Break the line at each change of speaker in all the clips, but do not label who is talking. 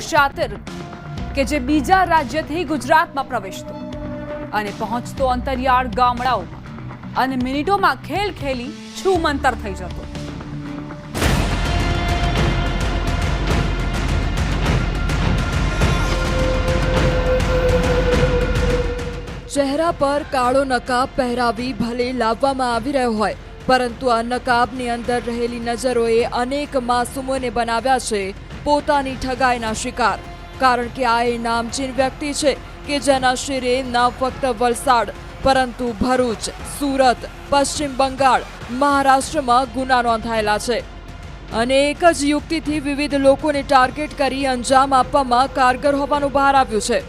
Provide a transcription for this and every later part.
એવું શાતિર કે જે બીજા રાજ્યથી ગુજરાતમાં પ્રવેશતો અને પહોંચતો અંતરિયાળ ગામડાઓમાં અને મિનિટોમાં ખેલ ખેલી છૂમંતર થઈ જતો। ચહેરા પર કાળો નકાબ પહેરાવી ભલે લાવવામાં આવી રહ્યો હોય, પરંતુ આ નકાબની અંદર રહેલી નજરોએ અનેક માસૂમોને બનાવ્યા છે પોતાની ઠગાઈના શિકાર। કારણ કે આ એ નામચીન વ્યક્તિ છે કે જેના શિરે ના ફક્ત વલસાડ પરંતુ ભરૂચ, સુરત, પશ્ચિમ બંગાળ, મહારાષ્ટ્રમાં ગુના નોંધાયેલા છે અને એક જ યુક્તિથી વિવિધ લોકોને ટાર્ગેટ કરી અંજામ આપવામાં કારગર હોવાનું બહાર આવ્યું છે।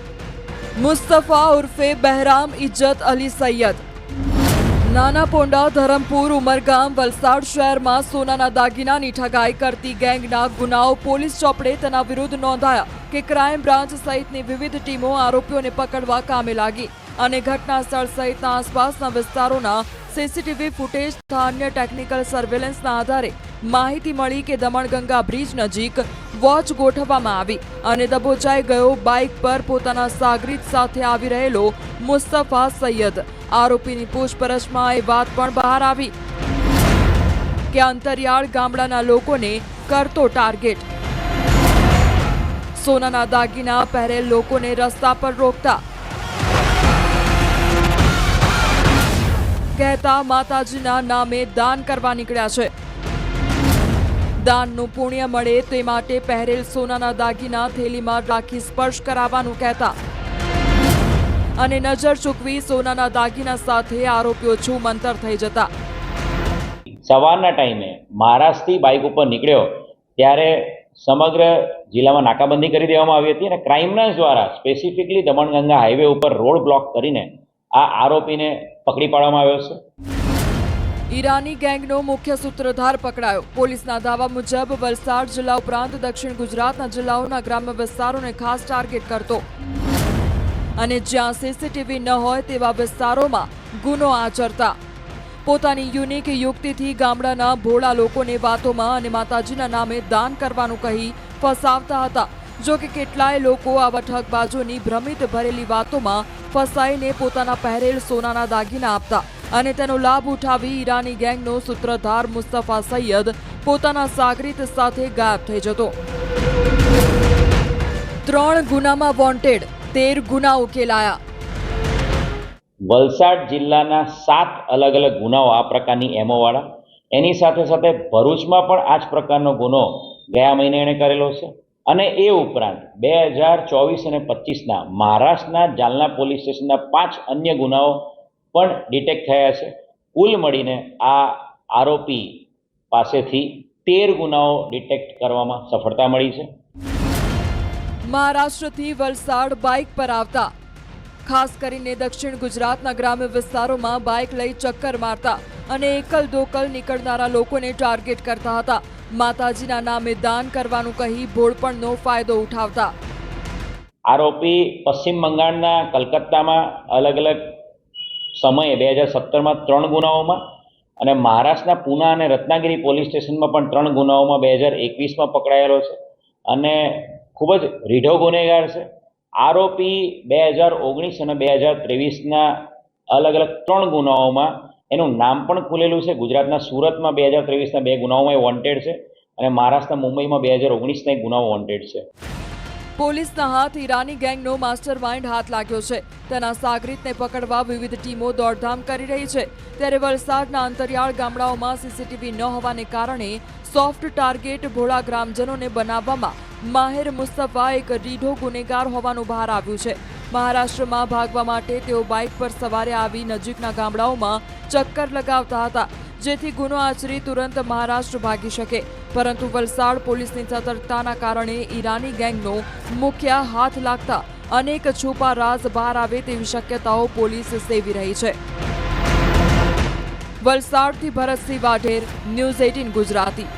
મુસ્તફા ઉર્ફે બહેરામ ઇજ્જત અલી સૈયદ નાના પોંડા, ધરમપુર, ઉમરગામ, વલસાડ શહેરમાં સોનાના દાગીનાની ઠગાઈ કરતી ગેંગના ગુનાઓ પોલીસ ચોપડે તેના વિરુદ્ધ નોંધાયા કે ક્રાઇમ બ્રાન્ચ સહિતની વિવિધ ટીમો આરોપીઓને પકડવા કામે લાગી અને ઘટના સ્થળ સહિતના આસપાસના વિસ્તારોના સીસીટીવી ફૂટેજ તથા અન્ય ટેકનિકલ સર્વેલન્સના આધારે માહિતી મળી કે દમણગંગા બ્રિજ નજીક વોચ ગોઠવવામાં આવી અને દબોચાઈ ગયો બાઇક પર પોતાના સાગરીત સાથે આવી રહેલો મુસ્તફા સૈયદ। આરોપીની પૂછપરછમાં એ વાત પણ બહાર આવી કે અંતરિયાળ ગામડાના લોકોને કરતો ટાર્ગેટ। સોનાના દાગીના પહેરેલ લોકોને રસ્તા પર રોકતા, કહેતા માતાજીના નામે દાન કરવા નીકળ્યા છે। દાનનું પુણ્ય મળે તે માટે પહેરેલ સોનાના દાગીના થેલીમાં રાખી સ્પર્શ કરાવવાનું કહેતા અને નજર ચૂકવી સોનાના દાગીના સાથે આરોપીઓ છૂમંતર થઈ જતા।
સવારના ટાઈમે મહારાષ્ટ્રથી બાઇક ઉપર નીકળ્યો ત્યારે સમગ્ર જિલ્લામાં નાકાબંધી કરી દેવામાં આવી હતી અને ક્રાઇમ બ્રાન્ચ દ્વારા સ્પેસિફિકલી દમણગંગા હાઈવે ઉપર રોડ બ્લોક કરીને આ આરોપીને પકડી પાડવામાં આવ્યો છે।
ઈરાની ગેંગનો મુખ્ય સૂત્રધાર પકડાયો। પોલીસના દાવા મુજબ વલસાડ જિલ્લા ઉપરાંત દક્ષિણ ગુજરાતના જિલ્લાઓના ગ્રામ્ય વિસ્તારોને ખાસ ટાર્ગેટ કરતો અને જ્યાં સીસીટીવી ન હોય તેવા વિસ્તારોમાં ગુનો આચરતા। પોતાની યુનિક યુક્તિથી ગામડાના ભોળા લોકોને વાતોમાં અને માતાજીના નામે દાન કરવાનું કહી ફસાવતા હતા। જો કે કેટલાય લોકો આવા ઠગબાજોની ભ્રમિત ભરેલી વાતોમાં ફસાઈને પોતાના પહેરેલ સોનાના દાગીના આપતા અને તેનો લાભ ઉઠાવી ઈરાની ગેંગનો સૂત્રધાર મુસ્તફા સૈયદ પોતાના સાગરીત સાથે ગાયબ થઈ જતો। 3 ગુનામાં વોન્ટેડ, 13 ગુના ઉકેલાયા।
વલસાડ જિલ્લાના 7 અલગ અલગ ગુનાઓ આ પ્રકારની એમોવાળા, એની સાથે સાથે ભરૂચમાં પણ આ જ પ્રકારનો ગુનો ગયા મહિને એણે કરેલો છે અને એ ઉપરાંત 2024 અને 25ના મહારાષ્ટ્રના જાલના પોલીસ સ્ટેશનના 5 અન્ય ગુનાઓ પણ ડિટેક્ટ થયા છે। કુલ મળીને આ આરોપી પાસેથી 13 ગુનાઓ ડિટેક્ટ કરવામાં સફળતા મળી છે।
મહારાષ્ટ્રથી વલસાડ બાઇક પર આવતા, ખાસ કરીને દક્ષિણ ગુજરાતના ગ્રામ્ય વિસ્તારોમાં બાઇક લઈ ચક્કર મારતા અને એકલ દોકલ નીકળનારા લોકોને ટાર્ગેટ કરતા હતા। માતાજીના નામે દાન કરવાનું કહી ભોળપણનો ફાયદો ઉઠાવતા।
આરોપી પશ્ચિમ બંગાળના કલકત્તામાં અલગ અલગ સમયે 2017માં 3 ગુનાઓમાં અને મહારાષ્ટ્રના પૂના અને રત્નાગિરી પોલીસ સ્ટેશનમાં પણ 3 ગુનાઓમાં 2021માં પકડાયેલો છે અને ખૂબ જ રીઢો ગુનેગાર છે। આરોપી 2019 અને 2023ના અલગ અલગ 3 ગુનાઓમાં એનું નામ પણ ખુલેલું છે। ગુજરાતના સુરતમાં 2023ના 2 ગુનાઓમાં એ વોન્ટેડ છે અને મહારાષ્ટ્રના મુંબઈમાં 2019ના 1 ગુનાઓ વોન્ટેડ છે।
પોલીસના હાથ ઈરાની ગેંગનો માસ્ટર માઇન્ડ હાથ લાગ્યો છે। તેના સાગરીતને પકડવા વિવિધ ટીમો દોડધામ કરી રહી છે। ત્યારે વલસાડના અંતરિયાળ ગામડાઓમાં સીસીટીવી ન હોવાને કારણે સોફ્ટ ટાર્ગેટ ભોળા ગ્રામજનોને બનાવવામાં માહિર મુસ્તફા એક રીઢો ગુનેગાર હોવાનું બહાર આવ્યું છે। મહારાષ્ટ્રમાં ભાગવા માટે તેઓ બાઇક પર સવારે આવી નજીકના ગામડાઓમાં ચક્કર લગાવતા હતા જેથી ગુનો આચરી તુરંત મહારાષ્ટ્ર ભાગી શકે, પરંતુ વલસાડ પોલીસની સતર્કતાના કારણે ઈરાની ગેંગનો મુખ્ય હાથ લાગતા અનેક છુપા રાઝ બહાર આવે તેવી શક્યતાઓ પોલીસ સેવી રહી છે। વલસાડથી ભરતસિંહ વાઢેર, ન્યૂઝ 18 ગુજરાતી।